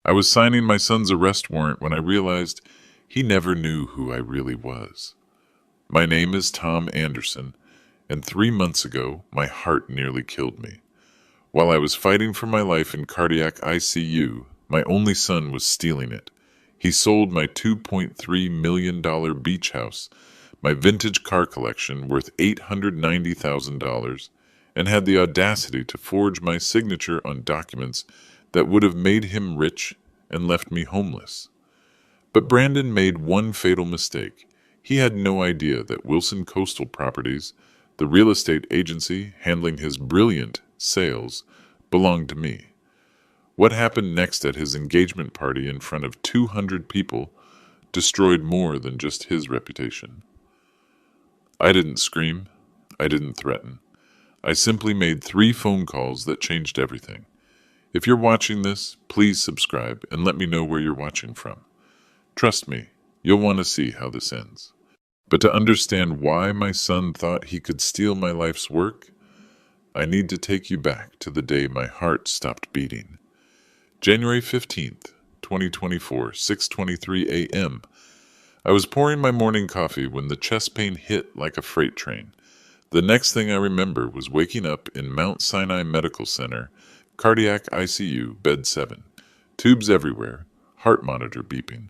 I was signing my son's arrest warrant when I realized he never knew who I really was. My name is Tom Anderson, and 3 months ago, my heart nearly killed me. While I was fighting for my life in cardiac ICU, my only son was stealing it. He sold my $2.3 million beach house, my vintage car collection worth $890,000, and had the audacity to forge my signature on documents that would have made him rich and left me homeless. But Brandon made one fatal mistake. He had no idea that Wilson Coastal Properties, the real estate agency handling his brilliant sales, belonged to me. What happened next at his engagement party in front of 200 people destroyed more than just his reputation. I didn't scream. I didn't threaten. I simply made 3 phone calls that changed everything. If you're watching this, please subscribe and let me know where you're watching from. Trust me, you'll want to see how this ends. But to understand why my son thought he could steal my life's work, I need to take you back to the day my heart stopped beating. January 15th, 2024, 6:23 a.m. I was pouring my morning coffee when the chest pain hit like a freight train. The next thing I remember was waking up in Mount Sinai Medical Center, cardiac ICU, bed 7. Tubes everywhere, heart monitor beeping.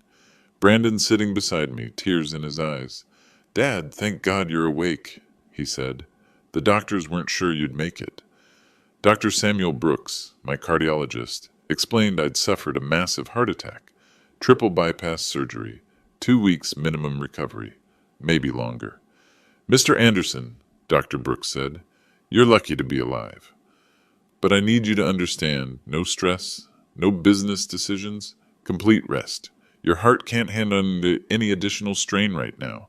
Brandon sitting beside me, tears in his eyes. "Dad, thank God you're awake," he said. "The doctors weren't sure you'd make it." Dr. Samuel Brooks, my cardiologist, explained I'd suffered a massive heart attack, triple bypass surgery, 2 weeks minimum recovery, maybe longer. "Mr. Anderson," Dr. Brooks said, "you're lucky to be alive. But I need you to understand, no stress, no business decisions, complete rest. Your heart can't handle any additional strain right now."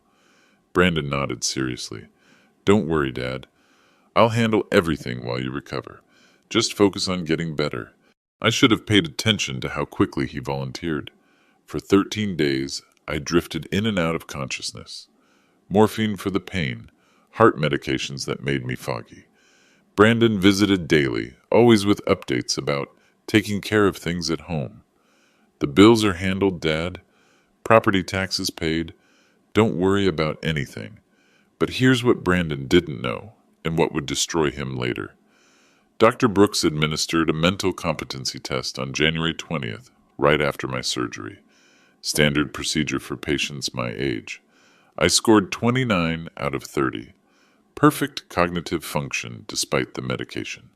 Brandon nodded seriously. "Don't worry, Dad. I'll handle everything while you recover. Just focus on getting better." I should have paid attention to how quickly he volunteered. For 13 days, I drifted in and out of consciousness. Morphine for the pain, heart medications that made me foggy. Brandon visited daily, always with updates about taking care of things at home. "The bills are handled, Dad. Property taxes paid. Don't worry about anything." But here's what Brandon didn't know, and what would destroy him later. Dr. Brooks administered a mental competency test on January 20th, right after my surgery. Standard procedure for patients my age. I scored 29 out of 30. Perfect cognitive function despite the medication.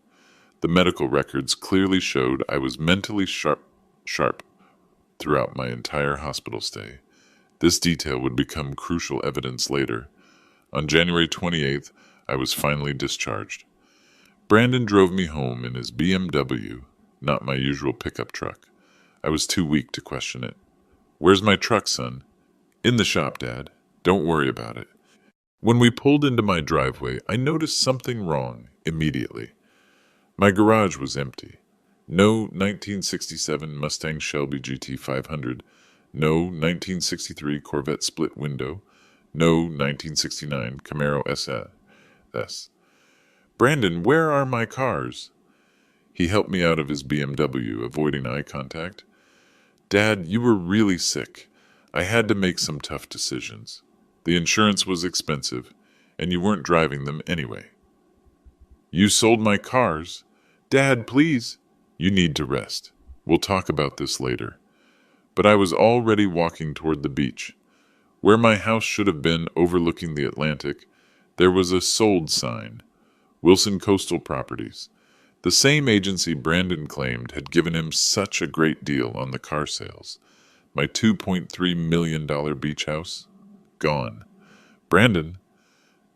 The medical records clearly showed I was mentally sharp throughout my entire hospital stay. This detail would become crucial evidence later. On January 28th, I was finally discharged. Brandon drove me home in his BMW, not my usual pickup truck. I was too weak to question it. "Where's my truck, son?" "In the shop, Dad. Don't worry about it." When we pulled into my driveway, I noticed something wrong immediately. My garage was empty. No 1967 Mustang Shelby GT 500, no 1963 Corvette split window, no 1969 Camaro SS. "Brandon, where are my cars?" He helped me out of his BMW, avoiding eye contact. "Dad, you were really sick. I had to make some tough decisions. The insurance was expensive, and you weren't driving them anyway." "You sold my cars? Dad, please." "You need to rest. We'll talk about this later." But I was already walking toward the beach. Where my house should have been overlooking the Atlantic, there was a sold sign. Wilson Coastal Properties. The same agency Brandon claimed had given him such a great deal on the car sales. My $2.3 million beach house? Gone. "Brandon."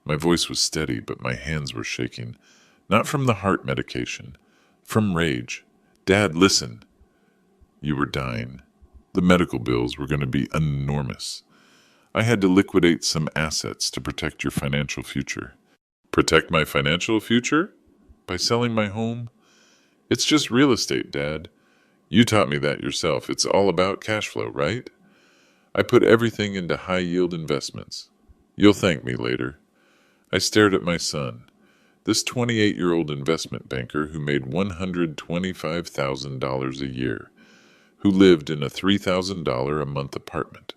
My voice was steady, but my hands were shaking. Not from the heart medication. From rage. "Dad, listen. You were dying. The medical bills were going to be enormous. I had to liquidate some assets to protect your financial future." "Protect my financial future? By selling my home?" "It's just real estate, Dad. You taught me that yourself. It's all about cash flow, right? I put everything into high-yield investments. You'll thank me later." I stared at my son, this 28-year-old investment banker who made $125,000 a year. who lived in a $3,000 a month apartment,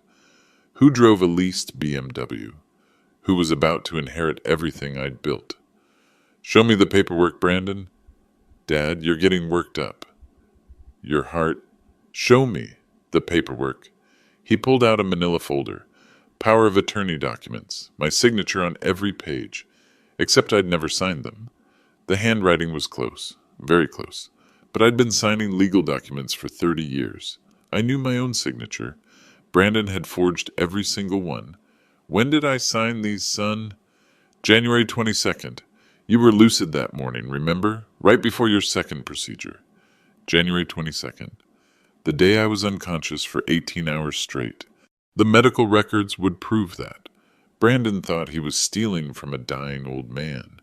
who drove a leased BMW, who was about to inherit everything I'd built. Show me the paperwork, Brandon. Dad, you're getting worked up. Your heart. Show me the paperwork. He pulled out a manila folder. Power of attorney documents, my signature on every page, except I'd never signed them. The handwriting was close, very close, but I'd been signing legal documents for 30 years. I knew my own signature. Brandon had forged every single one. When did I sign these, son? January 22nd. You were lucid that morning, remember? Right before your second procedure. January 22nd. The day I was unconscious for 18 hours straight. The medical records would prove that. Brandon thought he was stealing from a dying old man.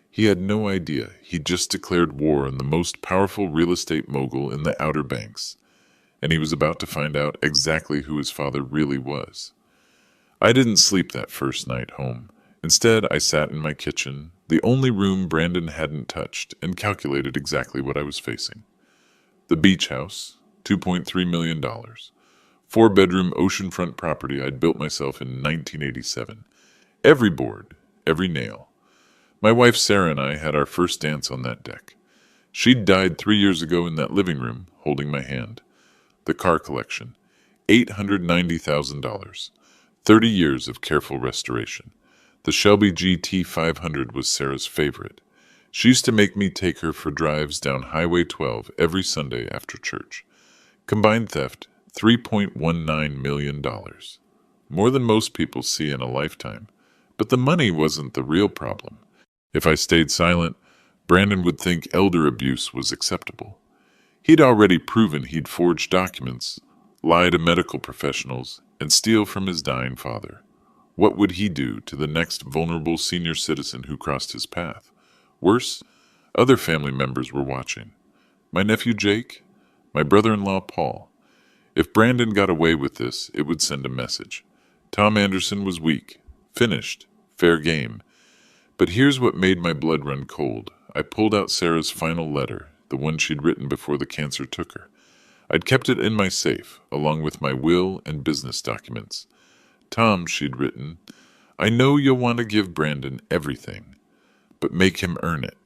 He had no idea he'd just declared war on the most powerful real estate mogul in the Outer Banks, and he was about to find out exactly who his father really was. I didn't sleep that first night home. Instead, I sat in my kitchen, the only room Brandon hadn't touched, and calculated exactly what I was facing. The beach house, $2.3 million. Four-bedroom oceanfront property I'd built myself in 1987. Every board, every nail. My wife Sarah and I had our first dance on that deck. She'd died 3 years ago in that living room, holding my hand. The car collection, $890,000. 30 years of careful restoration. The Shelby GT 500 was Sarah's favorite. She used to make me take her for drives down Highway 12 every Sunday after church. Combined theft, $3.19 million. More than most people see in a lifetime. But the money wasn't the real problem. If I stayed silent, Brandon would think elder abuse was acceptable. He'd already proven he'd forged documents, lie to medical professionals, and steal from his dying father. What would he do to the next vulnerable senior citizen who crossed his path? Worse, other family members were watching. My nephew Jake, my brother-in-law Paul. If Brandon got away with this, it would send a message. Tom Anderson was weak, finished, fair game. But here's what made my blood run cold. I pulled out Sarah's final letter, the one she'd written before the cancer took her. I'd kept it in my safe, along with my will and business documents. Tom, she'd written, I know you'll want to give Brandon everything, but make him earn it.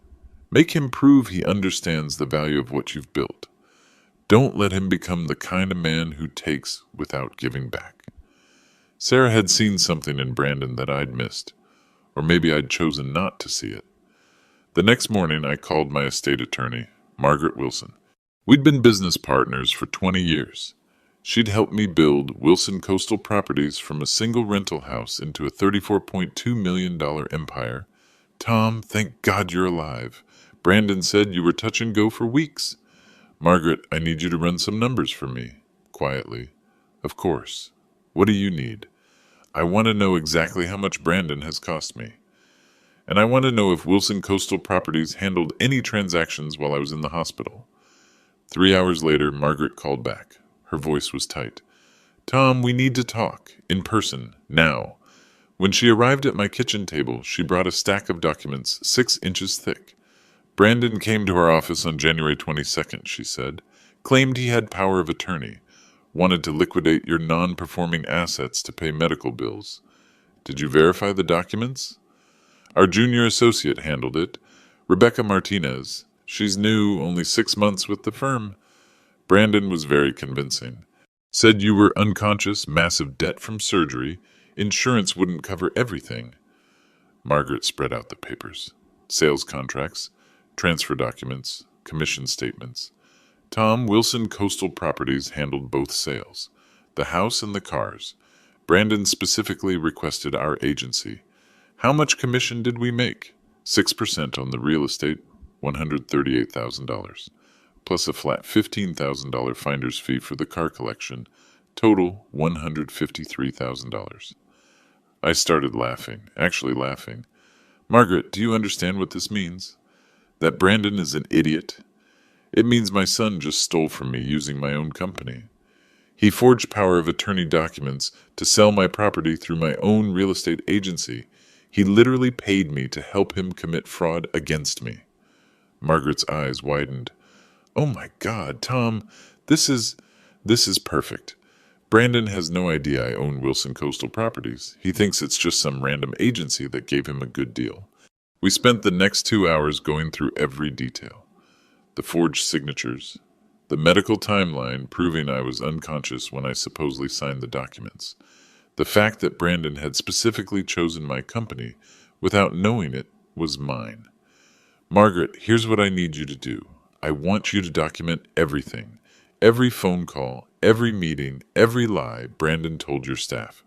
Make him prove he understands the value of what you've built. Don't let him become the kind of man who takes without giving back. Sarah had seen something in Brandon that I'd missed, or maybe I'd chosen not to see it. The next morning, I called my estate attorney, Margaret Wilson. We'd been business partners for 20 years. She'd helped me build Wilson Coastal Properties from a single rental house into a $34.2 million empire. Tom, thank God you're alive. Brandon said you were touch and go for weeks. Margaret, I need you to run some numbers for me. Quietly. Of course. What do you need? I want to know exactly how much Brandon has cost me. And I want to know if Wilson Coastal Properties handled any transactions while I was in the hospital. 3 hours later, Margaret called back. Her voice was tight. Tom, we need to talk. In person. Now. When she arrived at my kitchen table, she brought a stack of documents 6 inches thick. Brandon came to our office on January 22nd, she said. Claimed he had power of attorney. Wanted to liquidate your non-performing assets to pay medical bills. Did you verify the documents? Our junior associate handled it. Rebecca Martinez. She's new, only 6 months with the firm. Brandon was very convincing. Said you were unconscious, massive debt from surgery. Insurance wouldn't cover everything. Margaret spread out the papers. Sales contracts, transfer documents, commission statements. Tom, Wilson Coastal Properties handled both sales, the house and the cars. Brandon specifically requested our agency. How much commission did we make? 6% on the real estate, $138,000, plus a flat $15,000 finder's fee for the car collection, total $153,000. I started laughing, actually laughing. Margaret, do you understand what this means? That Brandon is an idiot? It means my son just stole from me using my own company. He forged power of attorney documents to sell my property through my own real estate agency. He literally paid me to help him commit fraud against me. Margaret's eyes widened. Oh my God, Tom, this is This is perfect. Brandon has no idea I own Wilson Coastal Properties. He thinks it's just some random agency that gave him a good deal. We spent the next 2 hours going through every detail. The forged signatures, the medical timeline proving I was unconscious when I supposedly signed the documents, the fact that Brandon had specifically chosen my company without knowing it was mine. Margaret, here's what I need you to do. I want you to document everything. Every phone call, every meeting, every lie Brandon told your staff.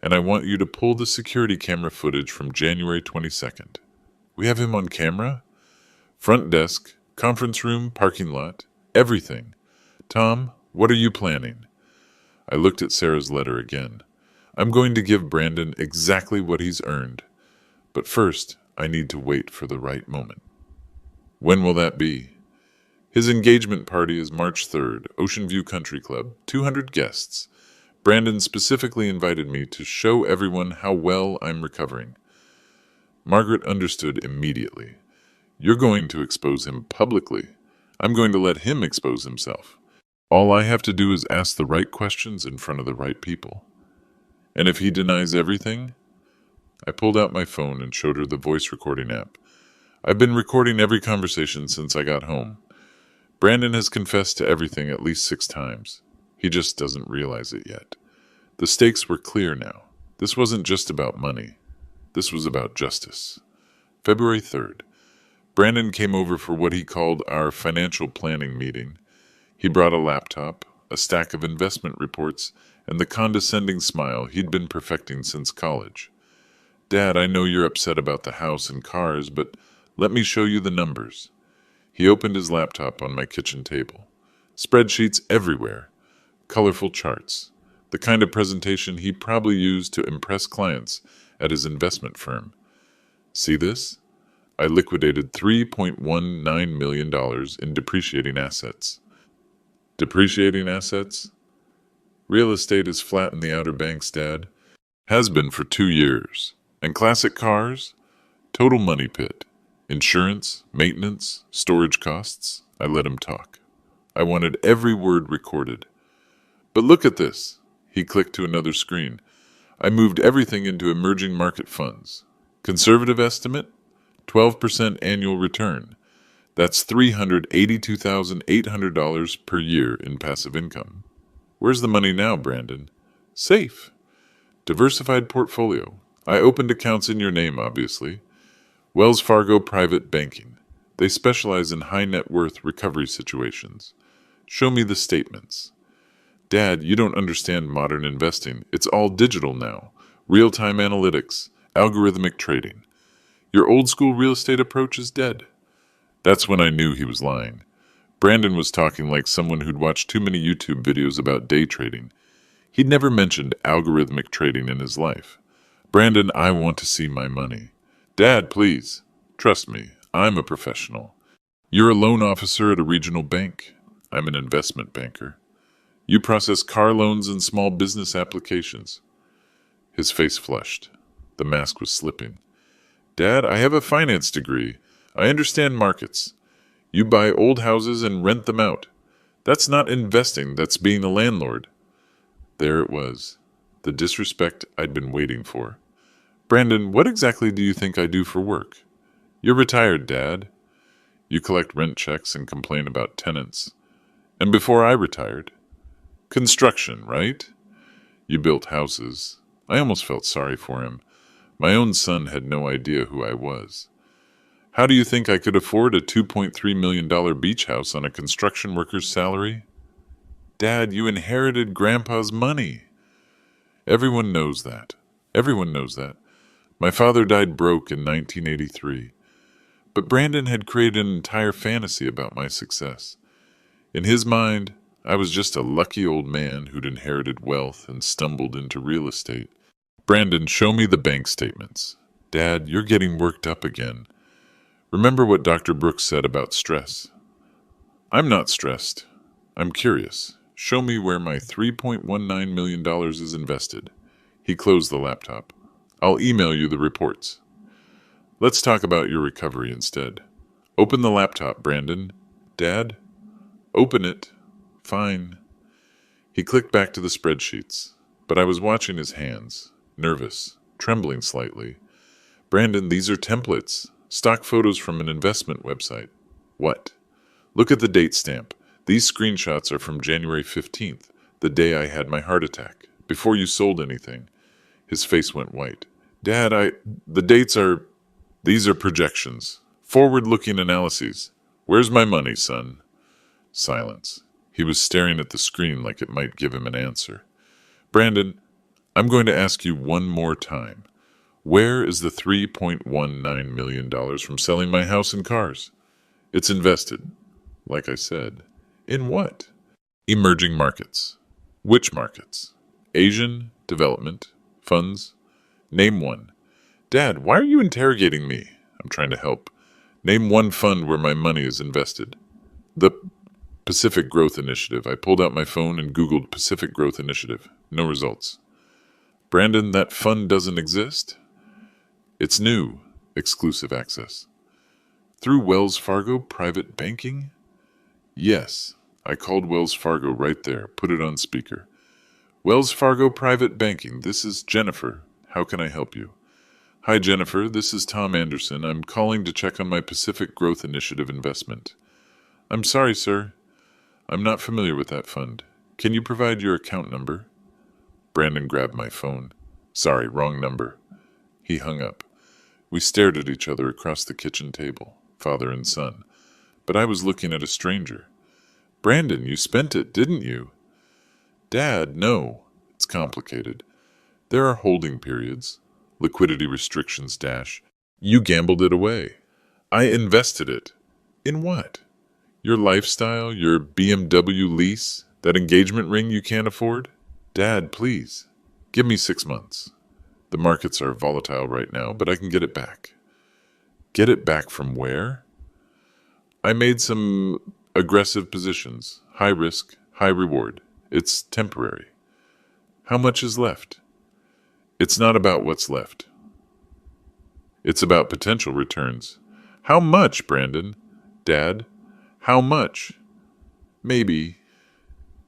And I want you to pull the security camera footage from January 22nd. We have him on camera? Front desk, conference room, parking lot, everything. Tom, what are you planning? I looked at Sarah's letter again. I'm going to give Brandon exactly what he's earned. But first, I need to wait for the right moment. When will that be? His engagement party is March 3rd, Ocean View Country Club, 200 guests. Brandon specifically invited me to show everyone how well I'm recovering. Margaret understood immediately. You're going to expose him publicly. I'm going to let him expose himself. All I have to do is ask the right questions in front of the right people. And if he denies everything? I pulled out my phone and showed her the voice recording app. I've been recording every conversation since I got home. Brandon has confessed to everything at least 6 times. He just doesn't realize it yet. The stakes were clear now. This wasn't just about money. This was about justice. February 3rd. Brandon came over for what he called our financial planning meeting. He brought a laptop, a stack of investment reports, and the condescending smile he'd been perfecting since college. Dad, I know you're upset about the house and cars, but let me show you the numbers. He opened his laptop on my kitchen table. Spreadsheets everywhere. Colorful charts. The kind of presentation he probably used to impress clients at his investment firm. See this? I liquidated $3.19 million in depreciating assets. Depreciating assets? Real estate is flat in the Outer Banks, Dad. Has been for 2 years. And classic cars? Total money pit. Insurance, maintenance, storage costs. I let him talk. I wanted every word recorded. But look at this. He clicked to another screen. I moved everything into emerging market funds. Conservative estimate? 12% annual return. That's $382,800 per year in passive income. Where's the money now, Brandon? Safe. Diversified portfolio. I opened accounts in your name, obviously. Wells Fargo Private Banking. They specialize in high net worth recovery situations. Show me the statements. Dad, you don't understand modern investing. It's all digital now. Real-time analytics, algorithmic trading. Your old-school real estate approach is dead. That's when I knew he was lying. Brandon was talking like someone who'd watched too many YouTube videos about day trading. He'd never mentioned algorithmic trading in his life. Brandon, I want to see my money. Dad, please. Trust me, I'm a professional. You're a loan officer at a regional bank. I'm an investment banker. You process car loans and small business applications. His face flushed. The mask was slipping. Dad, I have a finance degree. I understand markets. You buy old houses and rent them out. That's not investing, that's being a landlord. There it was. The disrespect I'd been waiting for. Brandon, what exactly do you think I do for work? You're retired, Dad. You collect rent checks and complain about tenants. And before I retired? Construction, right? You built houses. I almost felt sorry for him. My own son had no idea who I was. How do you think I could afford a $2.3 million beach house on a construction worker's salary? Dad, you inherited Grandpa's money. Everyone knows that. Everyone knows that. My father died broke in 1983. But Brandon had created an entire fantasy about my success. In his mind, I was just a lucky old man who'd inherited wealth and stumbled into real estate. Brandon, show me the bank statements. Dad, you're getting worked up again. Remember what Dr. Brooks said about stress. I'm not stressed. I'm curious. Show me where my $3.19 million is invested. He closed the laptop. I'll email you the reports. Let's talk about your recovery instead. Open the laptop, Brandon. Dad? Open it. Fine. He clicked back to the spreadsheets, but I was watching his hands, nervous, trembling slightly. Brandon, these are templates, stock photos from an investment website. What? Look at the date stamp. These screenshots are from January 15th, the day I had my heart attack, before you sold anything. His face went white. Dad, these are projections, forward-looking analyses. Where's my money, son? Silence. He was staring at the screen like it might give him an answer. Brandon, I'm going to ask you one more time. Where is the $3.19 million from selling my house and cars? It's invested, like I said. In what? Emerging markets. Which markets? Asian, development, funds? Name one. Dad, why are you interrogating me? I'm trying to help. Name one fund where my money is invested. The Pacific Growth Initiative. I pulled out my phone and Googled Pacific Growth Initiative. No results. Brandon, that fund doesn't exist? It's new. Exclusive access. Through Wells Fargo Private Banking? Yes. I called Wells Fargo right there. Put it on speaker. Wells Fargo Private Banking. This is Jennifer. How can I help you? Hi, Jennifer. This is Tom Anderson. I'm calling to check on my Pacific Growth Initiative investment. I'm sorry, sir. I'm not familiar with that fund. Can you provide your account number? Brandon grabbed my phone. Sorry, wrong number. He hung up. We stared at each other across the kitchen table, father and son. But I was looking at a stranger. Brandon, you spent it, didn't you? Dad, no. It's complicated. There are holding periods, liquidity restrictions dash. You gambled it away. I invested it. In what? Your lifestyle, your BMW lease, that engagement ring you can't afford? Dad, please. Give me 6 months. The markets are volatile right now, but I can get it back. Get it back from where? I made some aggressive positions. High risk, high reward. It's temporary. How much is left? It's not about what's left. It's about potential returns. How much, Brandon? Dad, how much? Maybe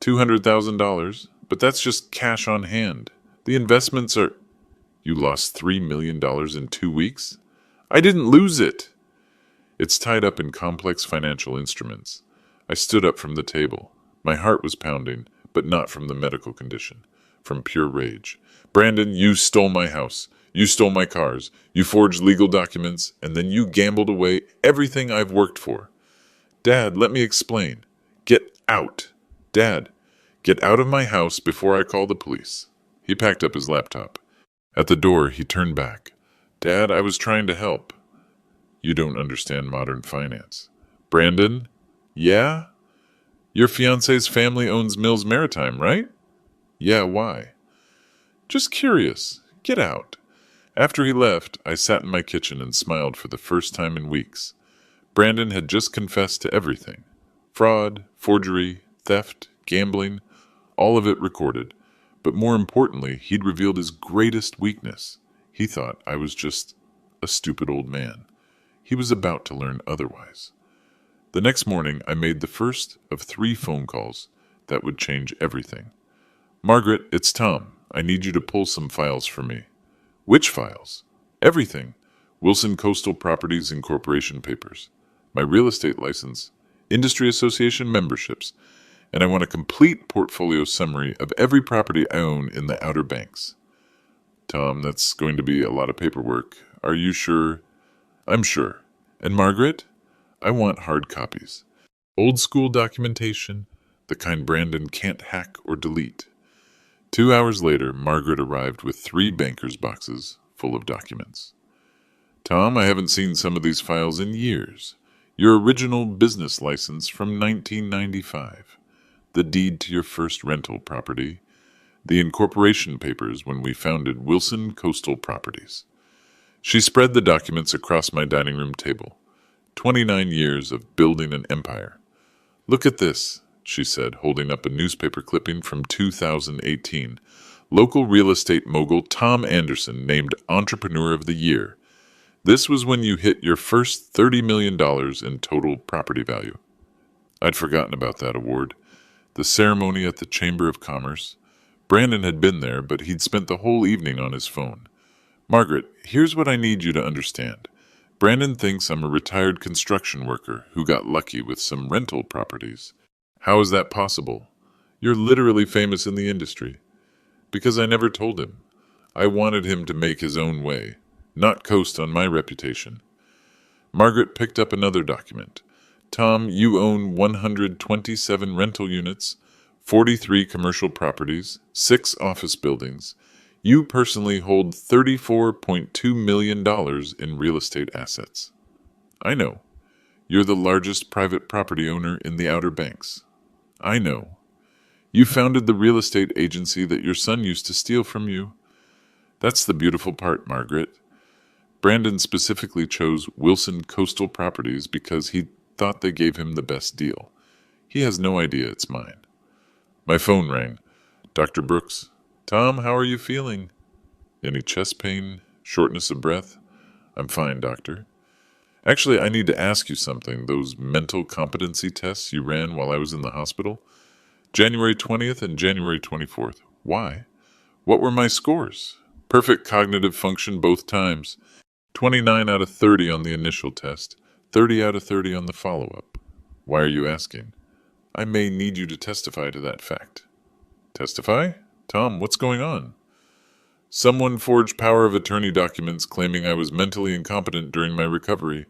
$200,000, but that's just cash on hand. The investments are... You lost $3 million in 2 weeks? I didn't lose it. It's tied up in complex financial instruments. I stood up from the table. My heart was pounding, but not from the medical condition, from pure rage. Brandon, you stole my house. You stole my cars. You forged legal documents, and then you gambled away everything I've worked for. Dad, let me explain. Get out. Dad, get out of my house before I call the police. He packed up his laptop. At the door, he turned back. Dad, I was trying to help. You don't understand modern finance. Brandon? Yeah? Your fiancé's family owns Mills Maritime, right? Yeah, why? Just curious. Get out. After he left, I sat in my kitchen and smiled for the first time in weeks. Brandon had just confessed to everything. Fraud, forgery, theft, gambling, all of it recorded. But more importantly, he'd revealed his greatest weakness. He thought I was just a stupid old man. He was about to learn otherwise. The next morning, I made the first of 3 phone calls that would change everything. Margaret, it's Tom. I need you to pull some files for me. Which files? Everything. Wilson Coastal Properties Incorporation papers. My real estate license, industry association memberships, and I want a complete portfolio summary of every property I own in the Outer Banks. Tom, that's going to be a lot of paperwork. Are you sure? I'm sure. And Margaret? I want hard copies. Old school documentation, the kind Brandon can't hack or delete. 2 hours later, Margaret arrived with 3 banker's boxes full of documents. Tom, I haven't seen some of these files in years. Your original business license from 1995. The deed to your first rental property. The incorporation papers when we founded Wilson Coastal Properties. She spread the documents across my dining room table. 29 years of building an empire. Look at this, she said, holding up a newspaper clipping from 2018. Local real estate mogul Tom Anderson named Entrepreneur of the Year. This was when you hit your first $30 million in total property value. I'd forgotten about that award. The ceremony at the Chamber of Commerce. Brandon had been there, but he'd spent the whole evening on his phone. Margaret, here's what I need you to understand. Brandon thinks I'm a retired construction worker who got lucky with some rental properties. How is that possible? You're literally famous in the industry. Because I never told him. I wanted him to make his own way, not coast on my reputation. Margaret picked up another document. Tom, you own 127 rental units, 43 commercial properties, 6 office buildings. You personally hold $34.2 million in real estate assets. I know. You're the largest private property owner in the Outer Banks. I know. You founded the real estate agency that your son used to steal from you. That's the beautiful part, Margaret. Brandon specifically chose Wilson Coastal Properties because he thought they gave him the best deal. He has no idea it's mine. My phone rang. Dr. Brooks. Tom, how are you feeling? Any chest pain? Shortness of breath? I'm fine, doctor. Actually, I need to ask you something. Those mental competency tests you ran while I was in the hospital? January 20th and January 24th. Why? What were my scores? Perfect cognitive function both times. 29 out of 30 on the initial test. 30 out of 30 on the follow-up. Why are you asking? I may need you to testify to that fact. Testify? Tom, what's going on? Someone forged power of attorney documents claiming I was mentally incompetent during my recovery.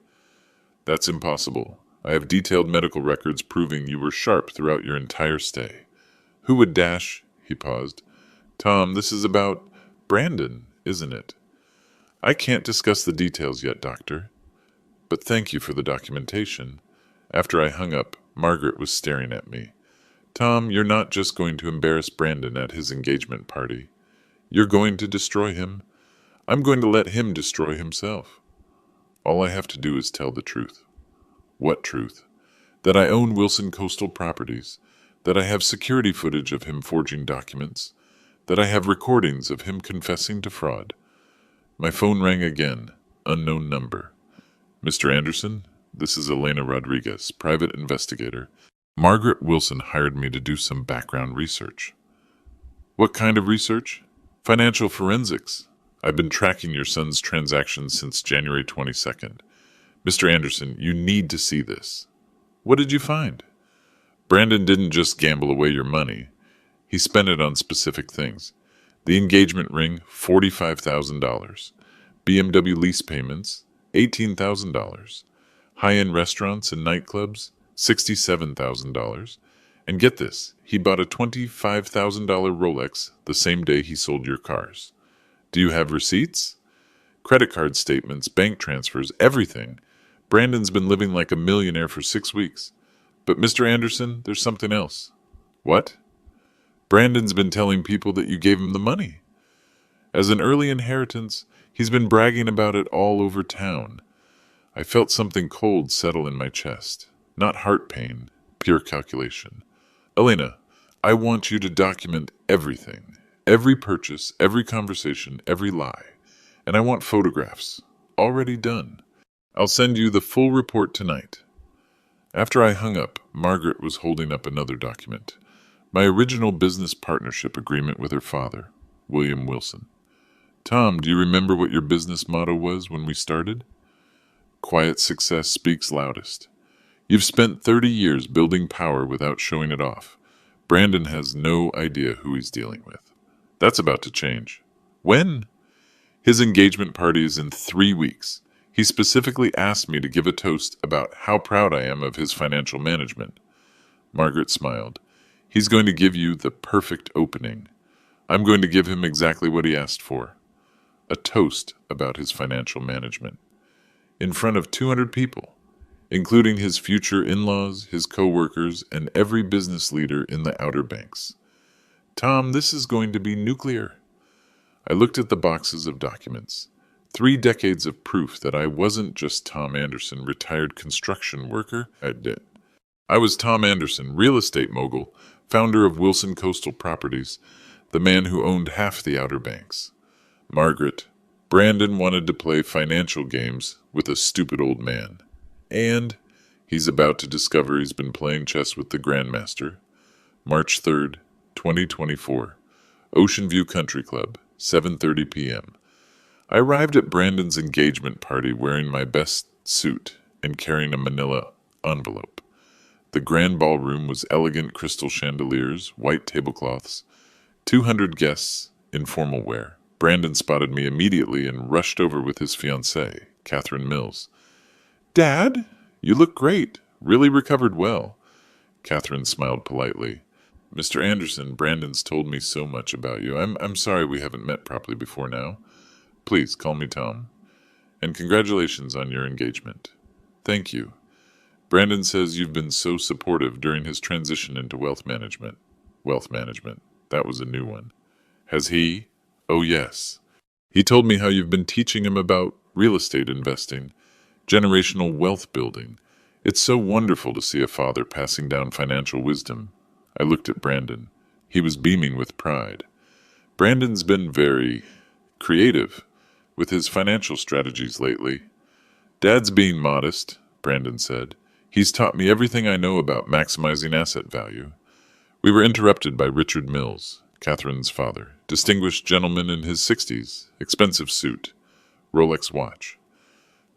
That's impossible. I have detailed medical records proving you were sharp throughout your entire stay. Who would dash? He paused. Tom, this is about Brandon, isn't it? I can't discuss the details yet, doctor. But thank you for the documentation. After I hung up, Margaret was staring at me. Tom, you're not just going to embarrass Brandon at his engagement party. You're going to destroy him. I'm going to let him destroy himself. All I have to do is tell the truth. What truth? That I own Wilson Coastal Properties, that I have security footage of him forging documents, that I have recordings of him confessing to fraud. My phone rang again. Unknown number. Mr. Anderson, this is Elena Rodriguez, private investigator. Margaret Wilson hired me to do some background research. What kind of research? Financial forensics. I've been tracking your son's transactions since January 22nd. Mr. Anderson, you need to see this. What did you find? Brandon didn't just gamble away your money. He spent it on specific things. The engagement ring, $45,000. BMW lease payments, $18,000. High-end restaurants and nightclubs, $67,000. And get this, he bought a $25,000 Rolex the same day he sold your cars. Do you have receipts? Credit card statements, bank transfers, everything. Brandon's been living like a millionaire for 6 weeks. But Mr. Anderson, there's something else. What? Brandon's been telling people that you gave him the money. As an early inheritance, he's been bragging about it all over town. I felt something cold settle in my chest. Not heart pain, pure calculation. Elena, I want you to document everything. Every purchase, every conversation, every lie. And I want photographs. Already done. I'll send you the full report tonight. After I hung up, Margaret was holding up another document. My original business partnership agreement with her father, William Wilson. Tom, do you remember what your business motto was when we started? Quiet success speaks loudest. You've spent 30 years building power without showing it off. Brandon has no idea who he's dealing with. That's about to change. When? His engagement party is in 3 weeks. He specifically asked me to give a toast about how proud I am of his financial management. Margaret smiled. He's going to give you the perfect opening. I'm going to give him exactly what he asked for. A toast about his financial management. In front of 200 people, including his future in-laws, his co-workers, and every business leader in the Outer Banks. Tom, this is going to be nuclear. I looked at the boxes of documents. 3 decades of proof that I wasn't just Tom Anderson, retired construction worker. I was Tom Anderson, real estate mogul, founder of Wilson Coastal Properties, the man who owned half the Outer Banks. Margaret, Brandon wanted to play financial games with a stupid old man. And he's about to discover he's been playing chess with the Grandmaster. March 3rd, 2024. Ocean View Country Club, 7:30 p.m. I arrived at Brandon's engagement party wearing my best suit and carrying a manila envelope. The grand ballroom was elegant crystal chandeliers, white tablecloths, 200 guests in formal wear. Brandon spotted me immediately and rushed over with his fiancée, Catherine Mills. "Dad, you look great. Really recovered well." Catherine smiled politely. "Mr. Anderson, Brandon's told me so much about you. I'm sorry we haven't met properly before now. Please call me Tom. And congratulations on your engagement." "Thank you. Brandon says you've been so supportive during his transition into wealth management." Wealth management. That was a new one. "Has he?" "Oh, yes. He told me how you've been teaching him about real estate investing, generational wealth building. It's so wonderful to see a father passing down financial wisdom." I looked at Brandon. He was beaming with pride. Brandon's been very creative with his financial strategies lately. "Dad's being modest," Brandon said. "He's taught me everything I know about maximizing asset value." We were interrupted by Richard Mills, Catherine's father, distinguished gentleman in his 60s, expensive suit, Rolex watch.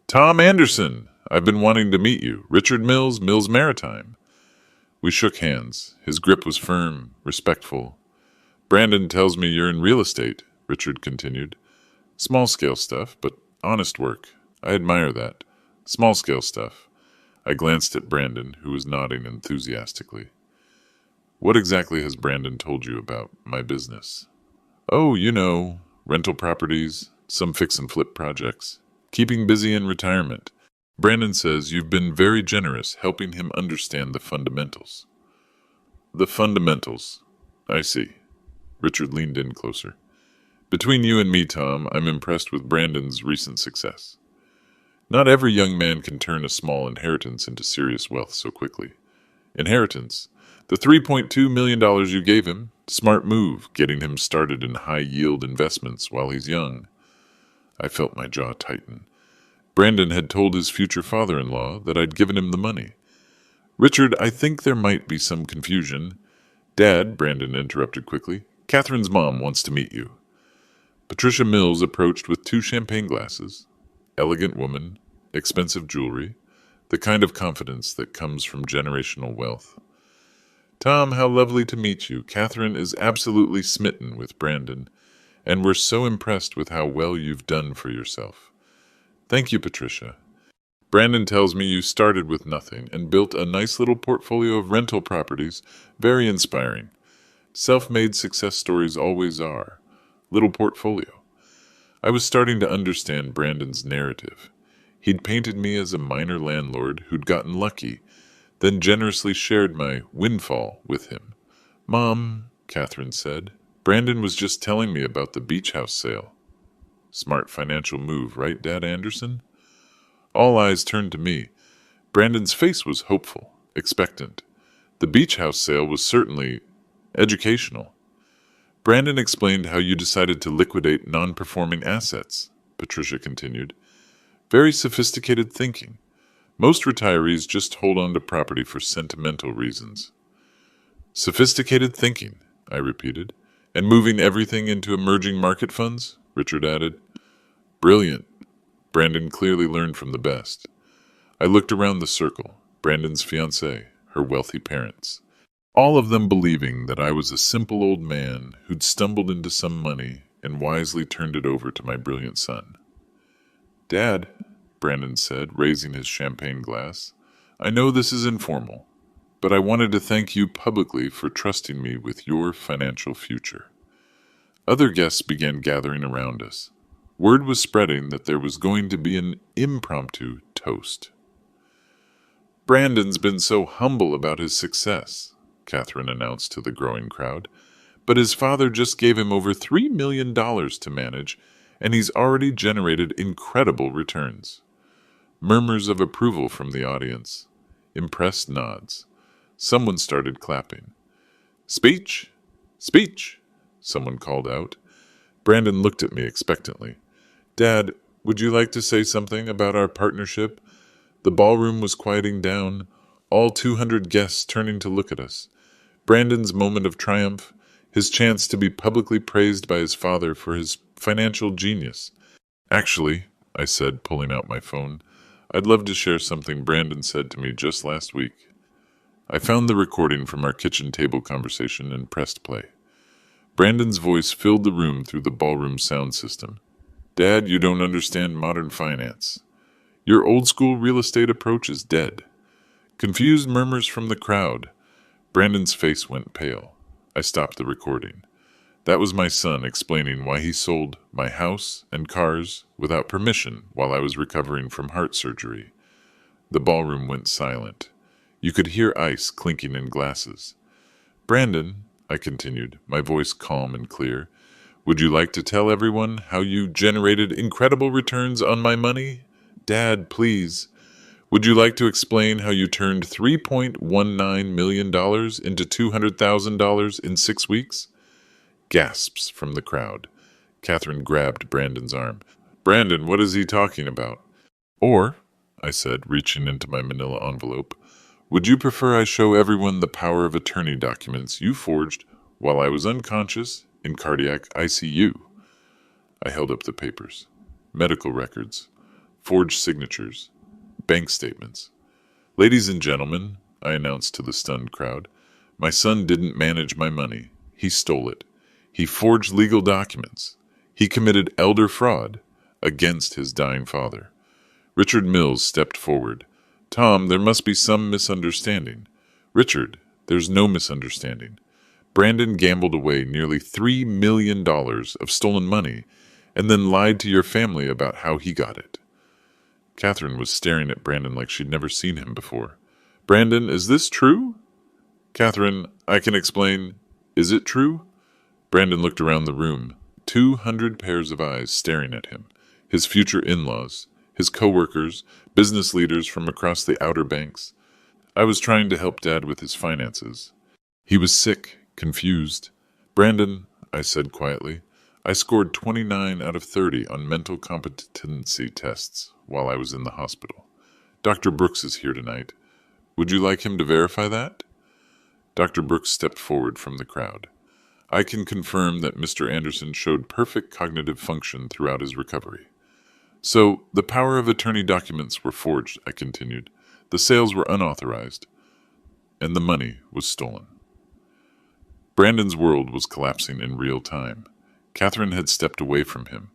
"Tom Anderson, I've been wanting to meet you. Richard Mills, Mills Maritime." We shook hands. His grip was firm, respectful. "Brandon tells me you're in real estate," Richard continued. "Small-scale stuff, but honest work. I admire that. Small-scale stuff." I glanced at Brandon, who was nodding enthusiastically. "What exactly has Brandon told you about my business?" "Oh, rental properties, some fix-and-flip projects. Keeping busy in retirement. Brandon says you've been very generous helping him understand the fundamentals." "The fundamentals. I see." Richard leaned in closer. "Between you and me, Tom, I'm impressed with Brandon's recent success. Not every young man can turn a small inheritance into serious wealth so quickly. Inheritance. The $3.2 million you gave him, smart move, getting him started in high-yield investments while he's young." I felt my jaw tighten. Brandon had told his future father-in-law that I'd given him the money. "Richard, I think there might be some confusion." "Dad," Brandon interrupted quickly, "Catherine's mom wants to meet you." Patricia Mills approached with 2 champagne glasses. Elegant woman, expensive jewelry, the kind of confidence that comes from generational wealth. "Tom, how lovely to meet you. Catherine is absolutely smitten with Brandon, and we're so impressed with how well you've done for yourself." "Thank you, Patricia. Brandon tells me you started with nothing and built a nice little portfolio of rental properties. Very inspiring. Self-made success stories always are. Little portfolio." I was starting to understand Brandon's narrative. He'd painted me as a minor landlord who'd gotten lucky, then generously shared my windfall with him. "Mom," Catherine said, "Brandon was just telling me about the beach house sale." Smart financial move, right, Dad Anderson? All eyes turned to me. Brandon's face was hopeful, expectant. The beach house sale was certainly educational. "Brandon explained how you decided to liquidate non-performing assets," Patricia continued. "Very sophisticated thinking. Most retirees just hold on to property for sentimental reasons." "Sophisticated thinking," I repeated. "And moving everything into emerging market funds?" Richard added. "Brilliant." Brandon clearly learned from the best. I looked around the circle, Brandon's fiancée, her wealthy parents, all of them believing that I was a simple old man who'd stumbled into some money and wisely turned it over to my brilliant son. "Dad," Brandon said, raising his champagne glass, "I know this is informal, but I wanted to thank you publicly for trusting me with your financial future." Other guests began gathering around us. Word was spreading that there was going to be an impromptu toast. "Brandon's been so humble about his success," Catherine announced to the growing crowd, "but his father just gave him over $3 million to manage, and he's already generated incredible returns." Murmurs of approval from the audience. Impressed nods. Someone started clapping. "Speech! Speech!" someone called out. Brandon looked at me expectantly. "Dad, would you like to say something about our partnership?" The ballroom was quieting down, all 200 guests turning to look at us. Brandon's moment of triumph, his chance to be publicly praised by his father for his financial genius. Actually, I said, pulling out my phone, I'd love to share something Brandon said to me just last week. I found the recording from our kitchen table conversation and pressed play. Brandon's voice filled the room through the ballroom sound system. Dad, you don't understand modern finance. Your old-school real estate approach is dead. Confused murmurs from the crowd. Brandon's face went pale. I stopped the recording. That was my son explaining why he sold my house and cars without permission while I was recovering from heart surgery. The ballroom went silent. You could hear ice clinking in glasses. Brandon, I continued, my voice calm and clear, would you like to tell everyone how you generated incredible returns on my money? Dad, please. Would you like to explain how you turned $3.19 million into $200,000 in 6 weeks? Gasps from the crowd. Catherine grabbed Brandon's arm. Brandon, what is he talking about? Or, I said, reaching into my manila envelope, would you prefer I show everyone the power of attorney documents you forged while I was unconscious in cardiac ICU? I held up the papers. Medical records, forged signatures, bank statements. Ladies and gentlemen, I announced to the stunned crowd, my son didn't manage my money. He stole it. He forged legal documents. He committed elder fraud against his dying father. Richard Mills stepped forward. Tom, there must be some misunderstanding. Richard, there's no misunderstanding. Brandon gambled away nearly $3 million of stolen money and then lied to your family about how he got it. Catherine was staring at Brandon like she'd never seen him before. Brandon, is this true? Catherine, I can explain. Is it true? Brandon looked around the room, 200 pairs of eyes staring at him, his future in-laws, his co-workers, business leaders from across the Outer Banks. I was trying to help Dad with his finances. He was sick, confused. Brandon, I said quietly, I scored 29 out of 30 on mental competency tests while I was in the hospital. Dr. Brooks is here tonight. Would you like him to verify that? Dr. Brooks stepped forward from the crowd. I can confirm that Mr. Anderson showed perfect cognitive function throughout his recovery. So, the power of attorney documents were forged, I continued. The sales were unauthorized, and the money was stolen. Brandon's world was collapsing in real time. Catherine had stepped away from him.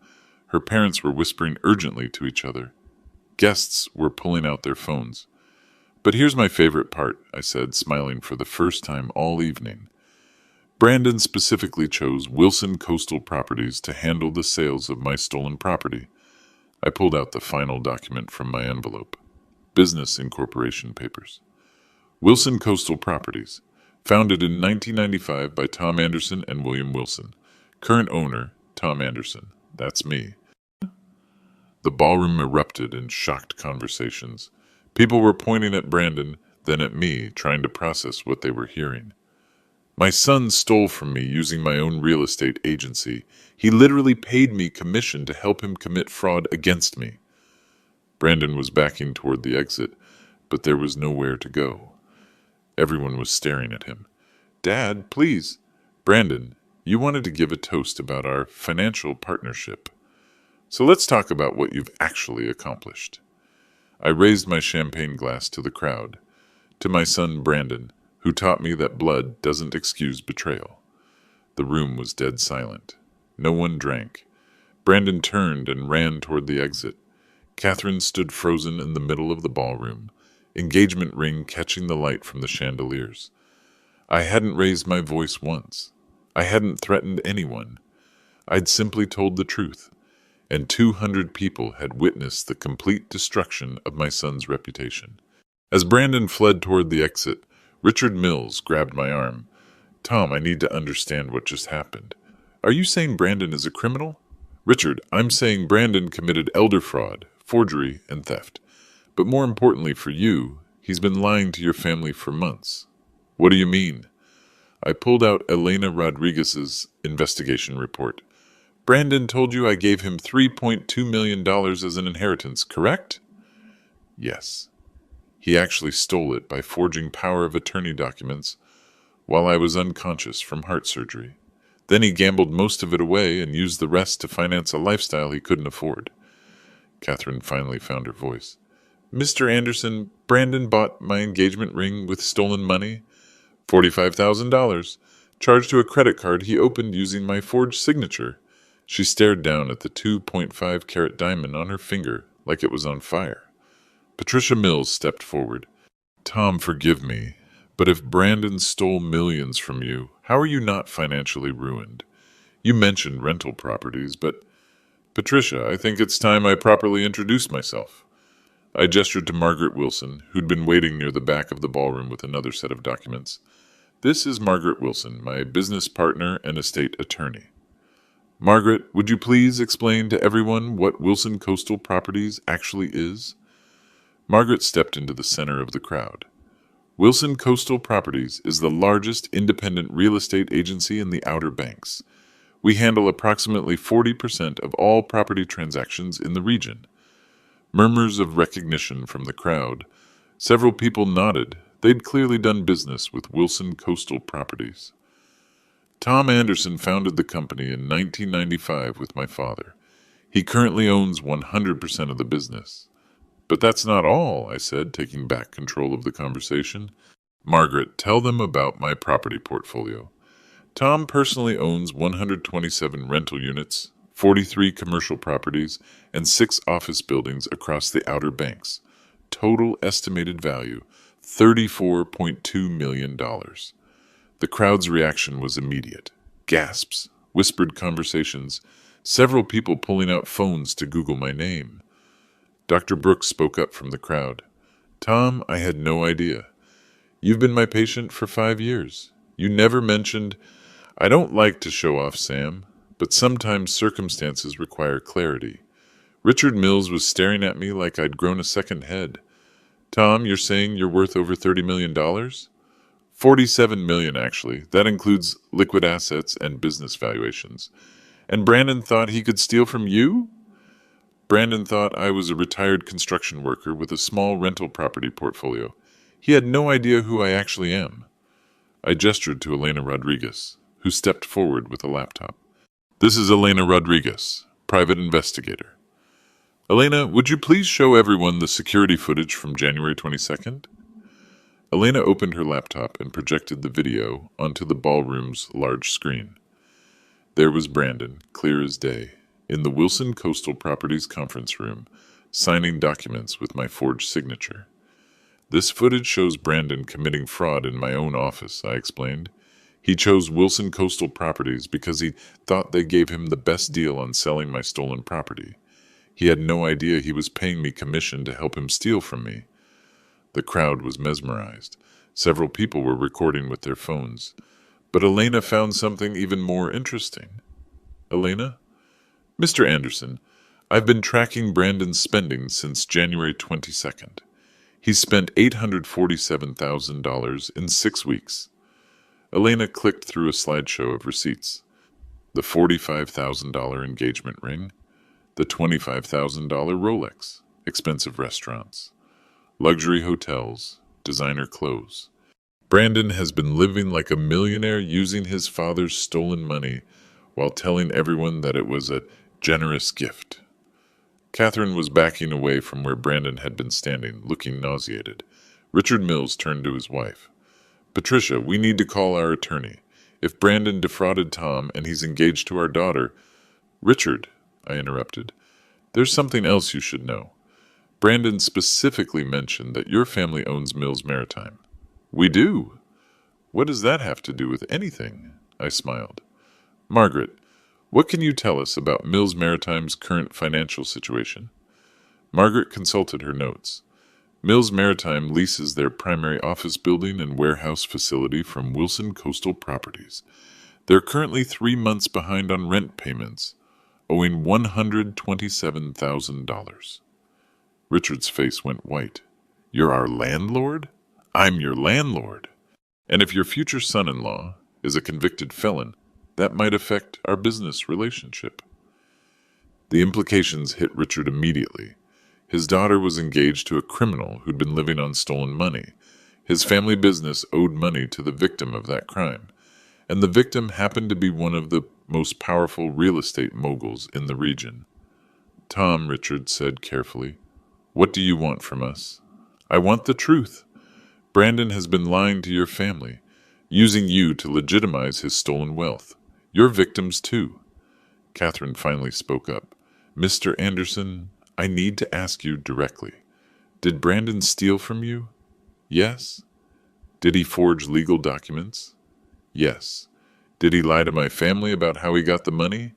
Her parents were whispering urgently to each other. Guests were pulling out their phones. But here's my favorite part, I said, smiling for the first time all evening. Brandon specifically chose Wilson Coastal Properties to handle the sales of my stolen property. I pulled out the final document from my envelope. Business incorporation papers. Wilson Coastal Properties, founded in 1995 by Tom Anderson and William Wilson. Current owner, Tom Anderson. That's me. The ballroom erupted in shocked conversations. People were pointing at Brandon, then at me, trying to process what they were hearing. My son stole from me using my own real estate agency. He literally paid me commission to help him commit fraud against me. Brandon was backing toward the exit, but there was nowhere to go. Everyone was staring at him. Dad, please. Brandon, you wanted to give a toast about our financial partnership. So let's talk about what you've actually accomplished. I raised my champagne glass to the crowd, to my son Brandon, who taught me that blood doesn't excuse betrayal. The room was dead silent. No one drank. Brandon turned and ran toward the exit. Catherine stood frozen in the middle of the ballroom, engagement ring catching the light from the chandeliers. I hadn't raised my voice once. I hadn't threatened anyone. I'd simply told the truth, and 200 people had witnessed the complete destruction of my son's reputation. As Brandon fled toward the exit, Richard Mills grabbed my arm. Tom, I need to understand what just happened. Are you saying Brandon is a criminal? Richard, I'm saying Brandon committed elder fraud, forgery, and theft. But more importantly for you, he's been lying to your family for months. What do you mean? I pulled out Elena Rodriguez's investigation report. Brandon told you I gave him $3.2 million as an inheritance, correct? Yes. He actually stole it by forging power of attorney documents while I was unconscious from heart surgery. Then he gambled most of it away and used the rest to finance a lifestyle he couldn't afford. Catherine finally found her voice. Mr. Anderson, Brandon bought my engagement ring with stolen money, $45,000, charged to a credit card he opened using my forged signature. She stared down at the 2.5-carat diamond on her finger like it was on fire. Patricia Mills stepped forward. Tom, forgive me, but if Brandon stole millions from you, how are you not financially ruined? You mentioned rental properties, but Patricia, I think it's time I properly introduced myself. I gestured to Margaret Wilson, who'd been waiting near the back of the ballroom with another set of documents. This is Margaret Wilson, my business partner and estate attorney. Margaret, would you please explain to everyone what Wilson Coastal Properties actually is? Margaret stepped into the center of the crowd. Wilson Coastal Properties is the largest independent real estate agency in the Outer Banks. We handle approximately 40% of all property transactions in the region. Murmurs of recognition from the crowd. Several people nodded. They'd clearly done business with Wilson Coastal Properties. Tom Anderson founded the company in 1995 with my father. He currently owns 100% of the business. But that's not all, I said, taking back control of the conversation. Margaret, tell them about my property portfolio. Tom personally owns 127 rental units, 43 commercial properties, and 6 office buildings across the Outer Banks. Total estimated value, $34.2 million. The crowd's reaction was immediate. Gasps, whispered conversations, several people pulling out phones to Google my name. Dr. Brooks spoke up from the crowd. Tom, I had no idea. You've been my patient for 5 years. You never mentioned... I don't like to show off, Sam, but sometimes circumstances require clarity. Richard Mills was staring at me like I'd grown a second head. Tom, you're saying you're worth over $30 million? $47 million, actually. That includes liquid assets and business valuations. And Brandon thought he could steal from you? Brandon thought I was a retired construction worker with a small rental property portfolio. He had no idea who I actually am. I gestured to Elena Rodriguez, who stepped forward with a laptop. This is Elena Rodriguez, private investigator. Elena, would you please show everyone the security footage from January 22nd? Elena opened her laptop and projected the video onto the ballroom's large screen. There was Brandon, clear as day, in the Wilson Coastal Properties conference room, signing documents with my forged signature. This footage shows Brandon committing fraud in my own office, I explained. He chose Wilson Coastal Properties because he thought they gave him the best deal on selling my stolen property. He had no idea he was paying me commission to help him steal from me. The crowd was mesmerized. Several people were recording with their phones. But Elena found something even more interesting. Elena? Mr. Anderson, I've been tracking Brandon's spending since January 22nd. He spent $847,000 in 6 weeks. Elena clicked through a slideshow of receipts. The $45,000 engagement ring, the $25,000 Rolex, expensive restaurants, luxury hotels, designer clothes. Brandon has been living like a millionaire using his father's stolen money while telling everyone that it was a generous gift. Catherine was backing away from where Brandon had been standing, looking nauseated. Richard Mills turned to his wife. Patricia, we need to call our attorney. If Brandon defrauded Tom and he's engaged to our daughter... Richard, I interrupted, there's something else you should know. Brandon specifically mentioned that your family owns Mills Maritime. We do. What does that have to do with anything? I smiled. Margaret, what can you tell us about Mills Maritime's current financial situation? Margaret consulted her notes. Mills Maritime leases their primary office building and warehouse facility from Wilson Coastal Properties. They're currently 3 months behind on rent payments, owing $127,000. Richard's face went white. You're our landlord? I'm your landlord. And if your future son-in-law is a convicted felon, that might affect our business relationship. The implications hit Richard immediately. His daughter was engaged to a criminal who'd been living on stolen money. His family business owed money to the victim of that crime, and the victim happened to be one of the most powerful real estate moguls in the region. Tom, Richard said carefully, what do you want from us? I want the truth. Brandon has been lying to your family, using you to legitimize his stolen wealth. You're victims too. Catherine finally spoke up. Mr. Anderson, I need to ask you directly. Did Brandon steal from you? Yes. Did he forge legal documents? Yes. Did he lie to my family about how he got the money?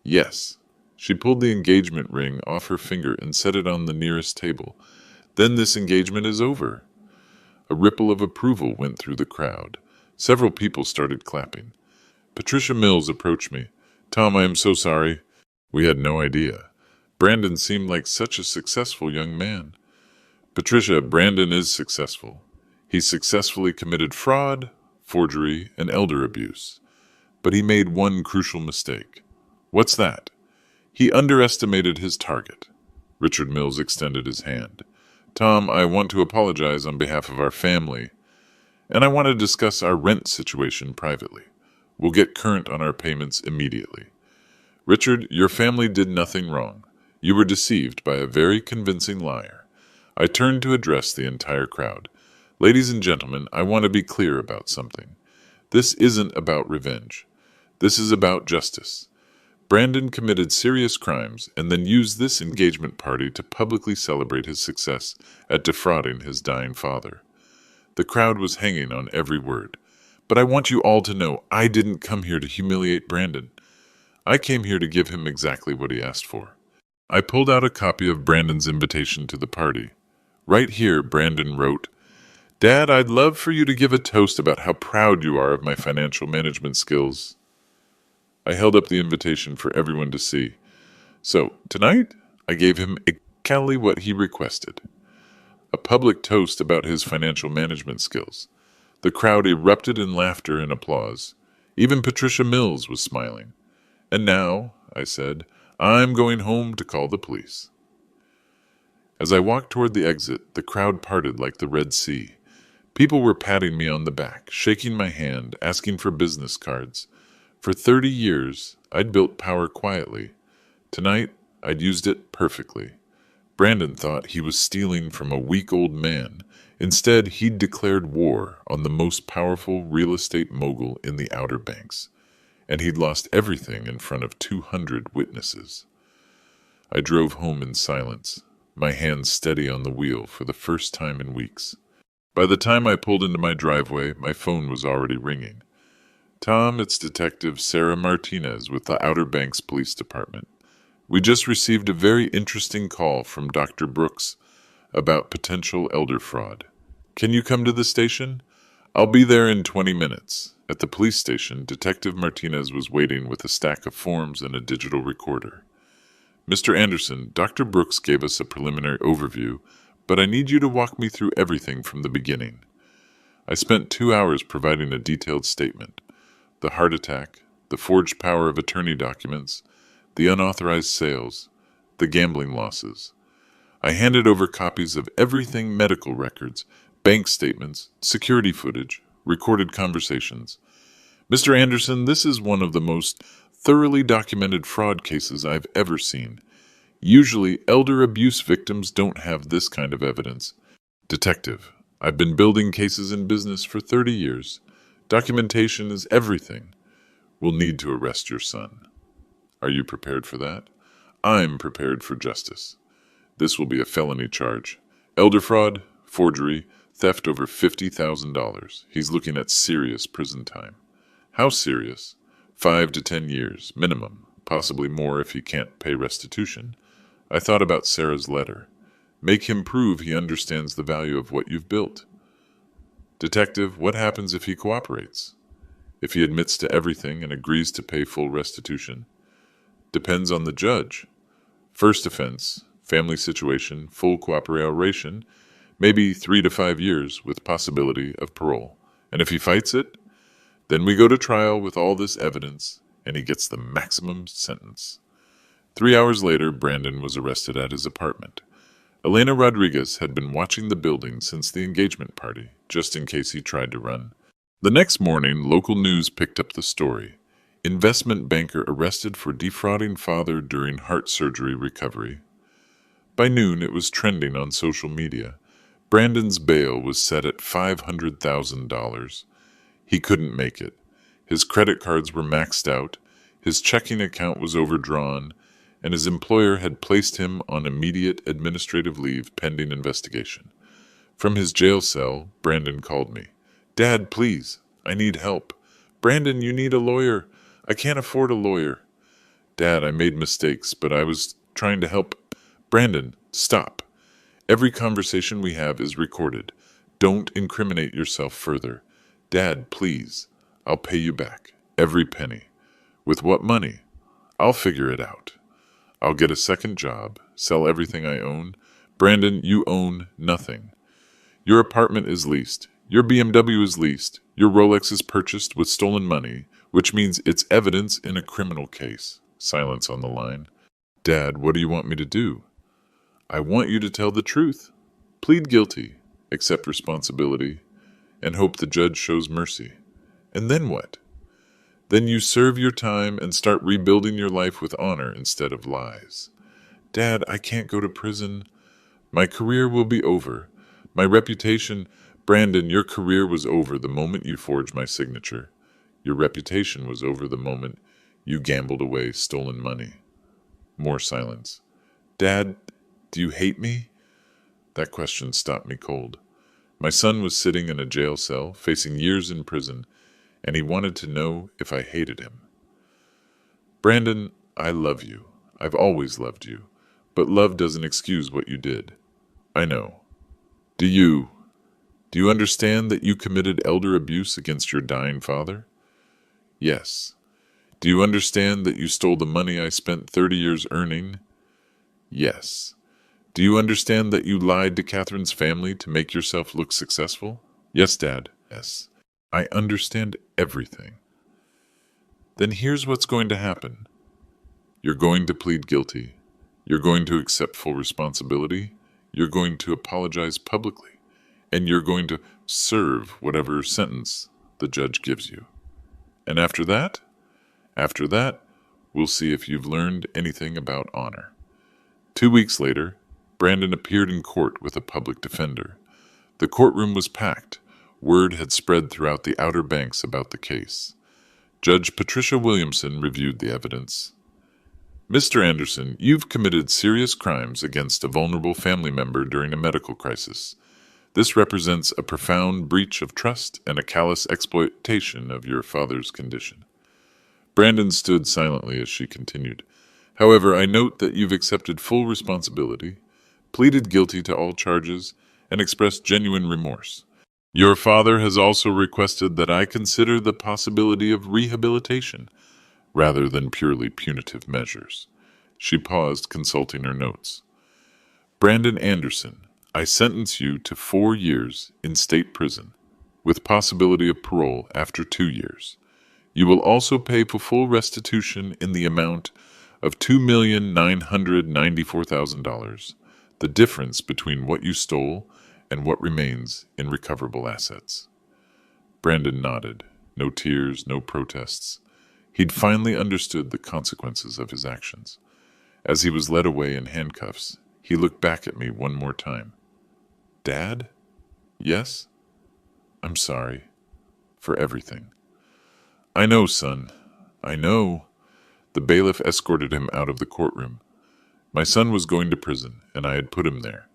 Yes. She pulled the engagement ring off her finger and set it on the nearest table. Then this engagement is over. A ripple of approval went through the crowd. Several people started clapping. Patricia Mills approached me. Tom, I am so sorry. We had no idea. Brandon seemed like such a successful young man. Patricia, Brandon is successful. He successfully committed fraud, forgery, and elder abuse. But he made one crucial mistake. What's that? He underestimated his target. Richard Mills extended his hand. Tom, I want to apologize on behalf of our family, and I want to discuss our rent situation privately. We'll get current on our payments immediately. Richard, your family did nothing wrong. You were deceived by a very convincing liar. I turned to address the entire crowd. Ladies and gentlemen, I want to be clear about something. This isn't about revenge. This is about justice. Brandon committed serious crimes and then used this engagement party to publicly celebrate his success at defrauding his dying father. The crowd was hanging on every word. But I want you all to know I didn't come here to humiliate Brandon. I came here to give him exactly what he asked for. I pulled out a copy of Brandon's invitation to the party. Right here, Brandon wrote, Dad, I'd love for you to give a toast about how proud you are of my financial management skills. I held up the invitation for everyone to see. So, tonight, I gave him exactly what he requested. A public toast about his financial management skills. The crowd erupted in laughter and applause. Even Patricia Mills was smiling. And now, I said, I'm going home to call the police. As I walked toward the exit, the crowd parted like the Red Sea. People were patting me on the back, shaking my hand, asking for business cards. For 30 years, I'd built power quietly. Tonight, I'd used it perfectly. Brandon thought he was stealing from a weak old man. Instead, he'd declared war on the most powerful real estate mogul in the Outer Banks, and he'd lost everything in front of 200 witnesses. I drove home in silence, my hands steady on the wheel for the first time in weeks. By the time I pulled into my driveway, my phone was already ringing. Tom, it's Detective Sarah Martinez with the Outer Banks Police Department. We just received a very interesting call from Dr. Brooks about potential elder fraud. Can you come to the station? I'll be there in 20 minutes. At the police station, Detective Martinez was waiting with a stack of forms and a digital recorder. Mr. Anderson, Dr. Brooks gave us a preliminary overview, but I need you to walk me through everything from the beginning. I spent 2 hours providing a detailed statement. The heart attack, the forged power of attorney documents, the unauthorized sales, the gambling losses. I handed over copies of everything: medical records, bank statements, security footage, recorded conversations. Mr. Anderson, this is one of the most thoroughly documented fraud cases I've ever seen. Usually, elder abuse victims don't have this kind of evidence. Detective, I've been building cases in business for 30 years. Documentation is everything. We'll need to arrest your son. Are you prepared for that? I'm prepared for justice. This will be a felony charge. Elder fraud, forgery, theft over $50,000. He's looking at serious prison time. How serious? 5 to 10 years, minimum, possibly more if he can't pay restitution. I thought about Sarah's letter. Make him prove he understands the value of what you've built. Detective, what happens if he cooperates? If he admits to everything and agrees to pay full restitution? Depends on the judge. First offense, family situation, full cooperation, maybe 3 to 5 years with possibility of parole. And if he fights it, then we go to trial with all this evidence, and he gets the maximum sentence. 3 hours later, Brandon was arrested at his apartment. Elena Rodriguez had been watching the building since the engagement party, just in case he tried to run. The next morning, local news picked up the story. Investment banker arrested for defrauding father during heart surgery recovery. By noon, it was trending on social media. Brandon's bail was set at $500,000. He couldn't make it. His credit cards were maxed out, his checking account was overdrawn, and his employer had placed him on immediate administrative leave pending investigation. From his jail cell, Brandon called me. "Dad, please, I need help." "Brandon, you need a lawyer." "I can't afford a lawyer." "Dad, I made mistakes, but I was trying to help." "Brandon, stop. Every conversation we have is recorded. Don't incriminate yourself further." "Dad, please. I'll pay you back. Every penny." "With what money?" "I'll figure it out. I'll get a second job, sell everything I own." "Brandon, you own nothing. Your apartment is leased. Your BMW is leased. Your Rolex is purchased with stolen money, which means it's evidence in a criminal case." Silence on the line. "Dad, what do you want me to do?" "I want you to tell the truth. Plead guilty, accept responsibility, and hope the judge shows mercy." "And then what?" "Then you serve your time and start rebuilding your life with honor instead of lies." "Dad, I can't go to prison. My career will be over. My reputation—" "Brandon, your career was over the moment you forged my signature. Your reputation was over the moment you gambled away stolen money." More silence. "Dad, do you hate me?" That question stopped me cold. My son was sitting in a jail cell, facing years in prison, and he wanted to know if I hated him. "Brandon, I love you. I've always loved you. But love doesn't excuse what you did." "I know. Do you understand that you committed elder abuse against your dying father?" "Yes." "Do you understand that you stole the money I spent 30 years earning?" "Yes." "Do you understand that you lied to Catherine's family to make yourself look successful?" "Yes, Dad." "Yes. I understand everything." "Then here's what's going to happen. You're going to plead guilty. You're going to accept full responsibility. You're going to apologize publicly. And you're going to serve whatever sentence the judge gives you. And after that, we'll see if you've learned anything about honor." 2 weeks later, Brandon appeared in court with a public defender. The courtroom was packed. Word had spread throughout the Outer Banks about the case. Judge Patricia Williamson reviewed the evidence. "Mr. Anderson, you've committed serious crimes against a vulnerable family member during a medical crisis. This represents a profound breach of trust and a callous exploitation of your father's condition." Brandon stood silently as she continued. "However, I note that you've accepted full responsibility, pleaded guilty to all charges, and expressed genuine remorse. Your father has also requested that I consider the possibility of rehabilitation rather than purely punitive measures." She paused, consulting her notes. "Brandon Anderson, I sentence you to 4 years in state prison, with possibility of parole after 2 years. You will also pay for full restitution in the amount of $2,994,000, the difference between what you stole and what remains in recoverable assets." Brandon nodded. No tears, no protests. He'd finally understood the consequences of his actions. As he was led away in handcuffs, he looked back at me one more time. "Dad? Yes? I'm sorry. For everything." "I know, son. I know." The bailiff escorted him out of the courtroom. My son was going to prison, and I had put him there.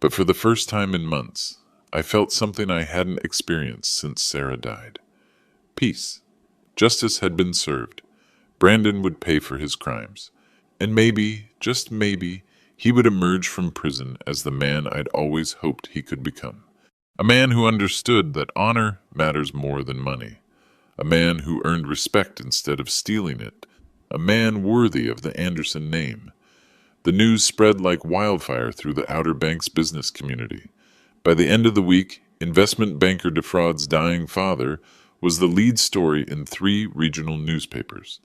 But for the first time in months, I felt something I hadn't experienced since Sarah died. Peace. Justice had been served. Brandon would pay for his crimes. And maybe, just maybe, he would emerge from prison as the man I'd always hoped he could become. A man who understood that honor matters more than money. A man who earned respect instead of stealing it. A man worthy of the Anderson name. The news spread like wildfire through the Outer Banks business community. By the end of the week, investment banker defrauds dying father was the lead story in 3 regional newspapers.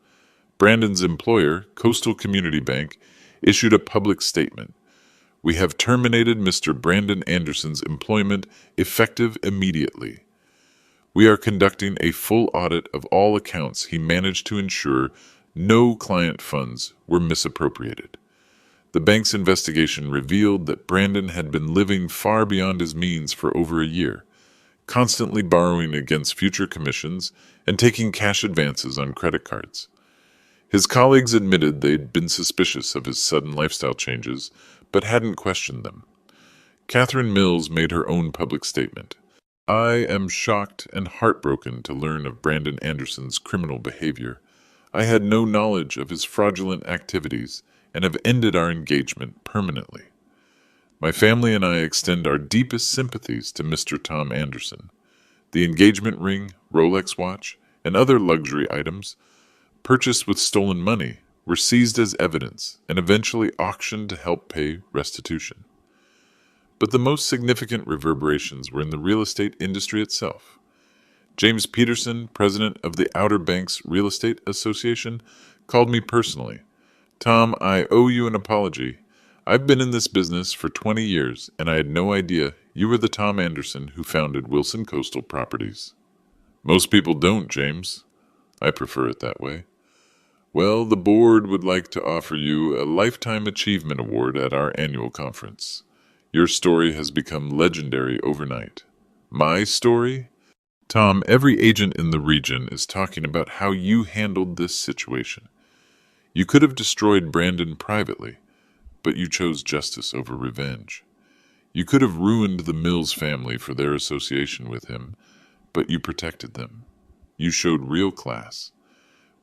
Brandon's employer, Coastal Community Bank, issued a public statement. We have terminated Mr. Brandon Anderson's employment effective immediately. We are conducting a full audit of all accounts he managed to ensure no client funds were misappropriated. The bank's investigation revealed that Brandon had been living far beyond his means for over a year, constantly borrowing against future commissions and taking cash advances on credit cards. His colleagues admitted they'd been suspicious of his sudden lifestyle changes, but hadn't questioned them. Catherine Mills made her own public statement. I am shocked and heartbroken to learn of Brandon Anderson's criminal behavior. I had no knowledge of his fraudulent activities and have ended our engagement permanently. My family and I extend our deepest sympathies to Mr. Tom Anderson. The engagement ring, Rolex watch, and other luxury items purchased with stolen money were seized as evidence and eventually auctioned to help pay restitution. But the most significant reverberations were in the real estate industry itself. James Peterson, president of the Outer Banks Real Estate Association, called me personally. Tom, I owe you an apology. I've been in this business for 20 years, and I had no idea you were the Tom Anderson who founded Wilson Coastal Properties. Most people don't, James. I prefer it that way. Well, the board would like to offer you a Lifetime Achievement Award at our annual conference. Your story has become legendary overnight. My story? Tom, every agent in the region is talking about how you handled this situation. You could have destroyed Brandon privately, but you chose justice over revenge. You could have ruined the Mills family for their association with him, but you protected them. You showed real class.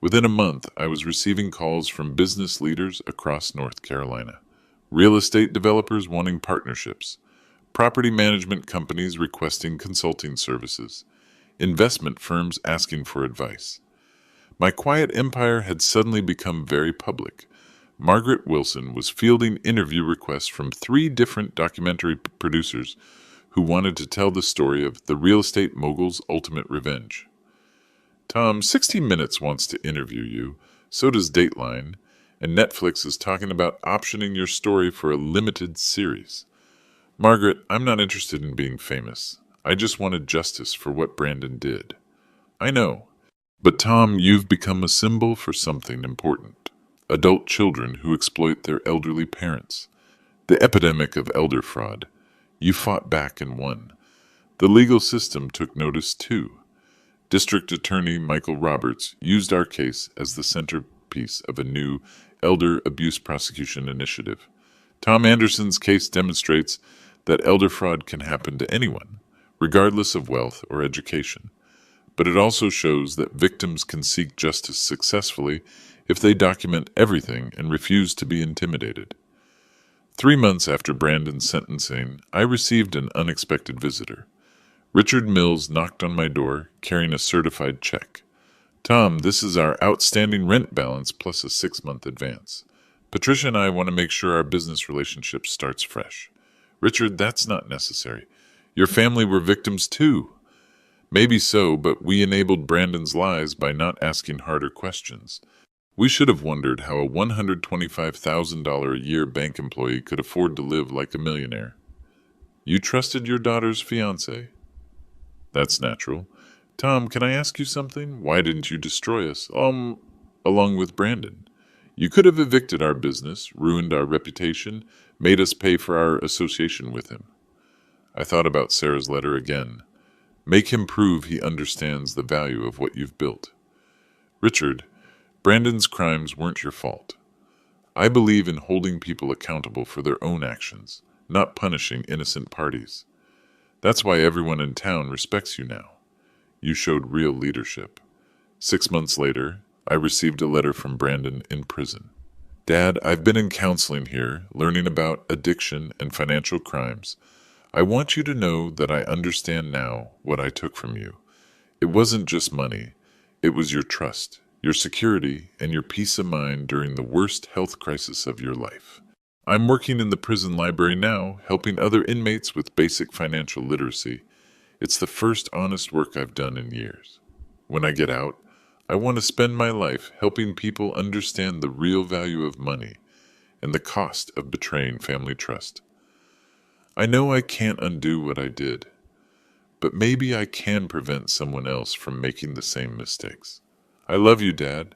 Within a month, I was receiving calls from business leaders across North Carolina. Real estate developers wanting partnerships, property management companies requesting consulting services, investment firms asking for advice. My quiet empire had suddenly become very public. Margaret Wilson was fielding interview requests from 3 different documentary producers who wanted to tell the story of the real estate mogul's ultimate revenge. Tom, 60 Minutes wants to interview you, so does Dateline, and Netflix is talking about optioning your story for a limited series. Margaret, I'm not interested in being famous. I just wanted justice for what Brandon did. I know. But Tom, you've become a symbol for something important. Adult children who exploit their elderly parents. The epidemic of elder fraud. You fought back and won. The legal system took notice too. District Attorney Michael Roberts used our case as the centerpiece of a new elder abuse prosecution initiative. Tom Anderson's case demonstrates that elder fraud can happen to anyone, regardless of wealth or education. But it also shows that victims can seek justice successfully if they document everything and refuse to be intimidated. 3 months after Brandon's sentencing, I received an unexpected visitor. Richard Mills knocked on my door, carrying a certified check. Tom, this is our outstanding rent balance plus a 6-month advance. Patricia and I want to make sure our business relationship starts fresh. Richard, that's not necessary. Your family were victims too. Maybe so, but we enabled Brandon's lies by not asking harder questions. We should have wondered how a $125,000 a year bank employee could afford to live like a millionaire. You trusted your daughter's fiancé? That's natural. Tom, can I ask you something? Why didn't you destroy us? Along with Brandon. You could have evicted our business, ruined our reputation, made us pay for our association with him. I thought about Sarah's letter again. Make him prove he understands the value of what you've built. Richard, Brandon's crimes weren't your fault. I believe in holding people accountable for their own actions, not punishing innocent parties. That's why everyone in town respects you now. You showed real leadership. 6 months later, I received a letter from Brandon in prison. Dad, I've been in counseling here, learning about addiction and financial crimes. I want you to know that I understand now what I took from you. It wasn't just money. It was your trust, your security, and your peace of mind during the worst health crisis of your life. I'm working in the prison library now, helping other inmates with basic financial literacy. It's the first honest work I've done in years. When I get out, I want to spend my life helping people understand the real value of money and the cost of betraying family trust. I know I can't undo what I did, but maybe I can prevent someone else from making the same mistakes. I love you, Dad,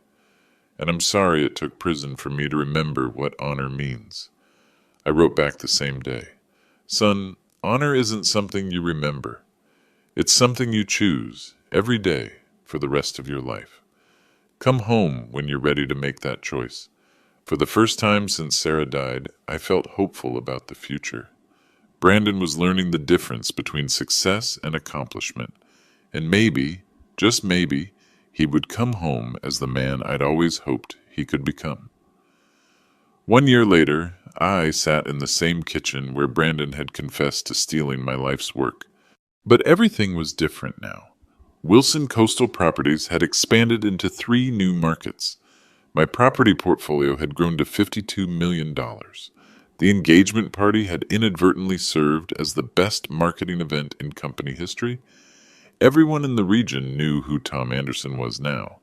and I'm sorry it took prison for me to remember what honor means. I wrote back the same day. Son, honor isn't something you remember. It's something you choose every day for the rest of your life. Come home when you're ready to make that choice. For the first time since Sarah died, I felt hopeful about the future. Brandon was learning the difference between success and accomplishment, and maybe, just maybe, he would come home as the man I'd always hoped he could become. 1 year later, I sat in the same kitchen where Brandon had confessed to stealing my life's work. But everything was different now. Wilson Coastal Properties had expanded into 3 new markets. My property portfolio had grown to $52 million. The engagement party had inadvertently served as the best marketing event in company history. Everyone in the region knew who Tom Anderson was now.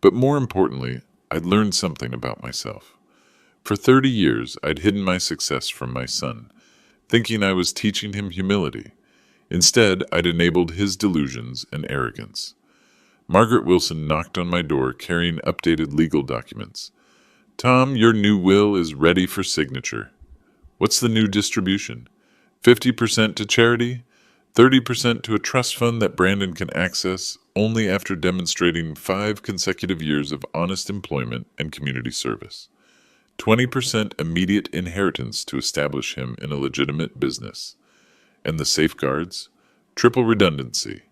But more importantly, I'd learned something about myself. For 30 years, I'd hidden my success from my son, thinking I was teaching him humility. Instead, I'd enabled his delusions and arrogance. Margaret Wilson knocked on my door carrying updated legal documents. Tom, your new will is ready for signature. What's the new distribution? 50% to charity, 30% to a trust fund that Brandon can access only after demonstrating 5 consecutive years of honest employment and community service. 20% immediate inheritance to establish him in a legitimate business. And the safeguards? Triple redundancy.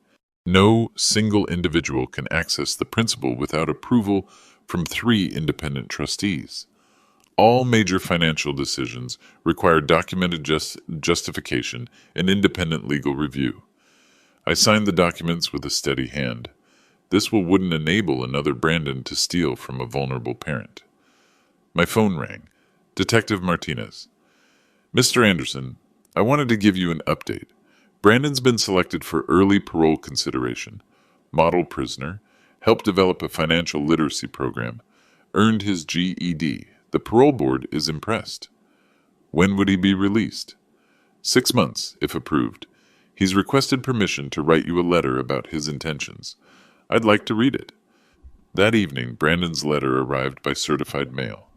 No single individual can access the principal without approval from 3 independent trustees. All major financial decisions require documented justification and independent legal review. I signed the documents with a steady hand. This wouldn't enable another Brandon to steal from a vulnerable parent. My phone rang. Detective Martinez. Mr. Anderson, I wanted to give you an update. Brandon's been selected for early parole consideration, model prisoner, helped develop a financial literacy program, earned his GED. The parole board is impressed. When would he be released? 6 months, if approved. He's requested permission to write you a letter about his intentions. I'd like to read it. That evening, Brandon's letter arrived by certified mail.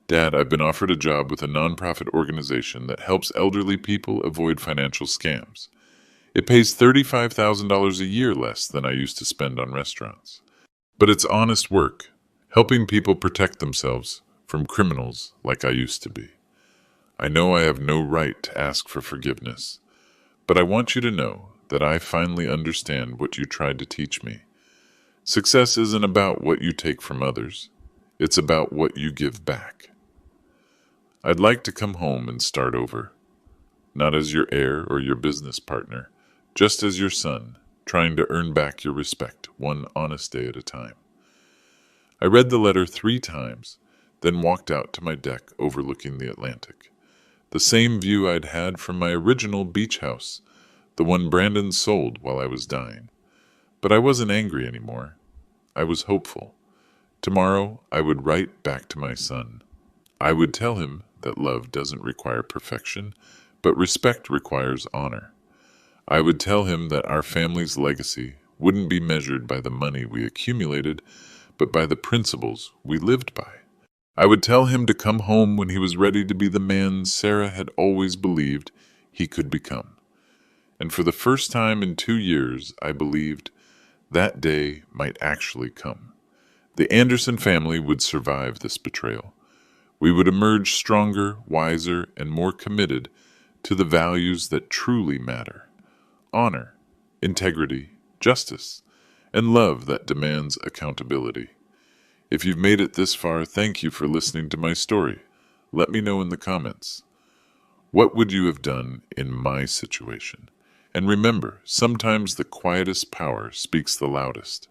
Dad, I've been offered a job with a nonprofit organization that helps elderly people avoid financial scams. It pays $35,000 a year less than I used to spend on restaurants. But it's honest work, helping people protect themselves from criminals like I used to be. I know I have no right to ask for forgiveness, but I want you to know that I finally understand what you tried to teach me. Success isn't about what you take from others. It's about what you give back. I'd like to come home and start over, not as your heir or your business partner, just as your son, trying to earn back your respect one honest day at a time. I read the letter 3 times, then walked out to my deck overlooking the Atlantic. The same view I'd had from my original beach house, the one Brandon sold while I was dying. But I wasn't angry anymore. I was hopeful. Tomorrow I would write back to my son. I would tell him that love doesn't require perfection, but respect requires honor. I would tell him that our family's legacy wouldn't be measured by the money we accumulated, but by the principles we lived by. I would tell him to come home when he was ready to be the man Sarah had always believed he could become. And for the first time in 2 years, I believed that day might actually come. The Anderson family would survive this betrayal. We would emerge stronger, wiser, and more committed to the values that truly matter: honor, integrity, justice, and love that demands accountability. If you've made it this far, thank you for listening to my story. Let me know in the comments. What would you have done in my situation? And remember, sometimes the quietest power speaks the loudest.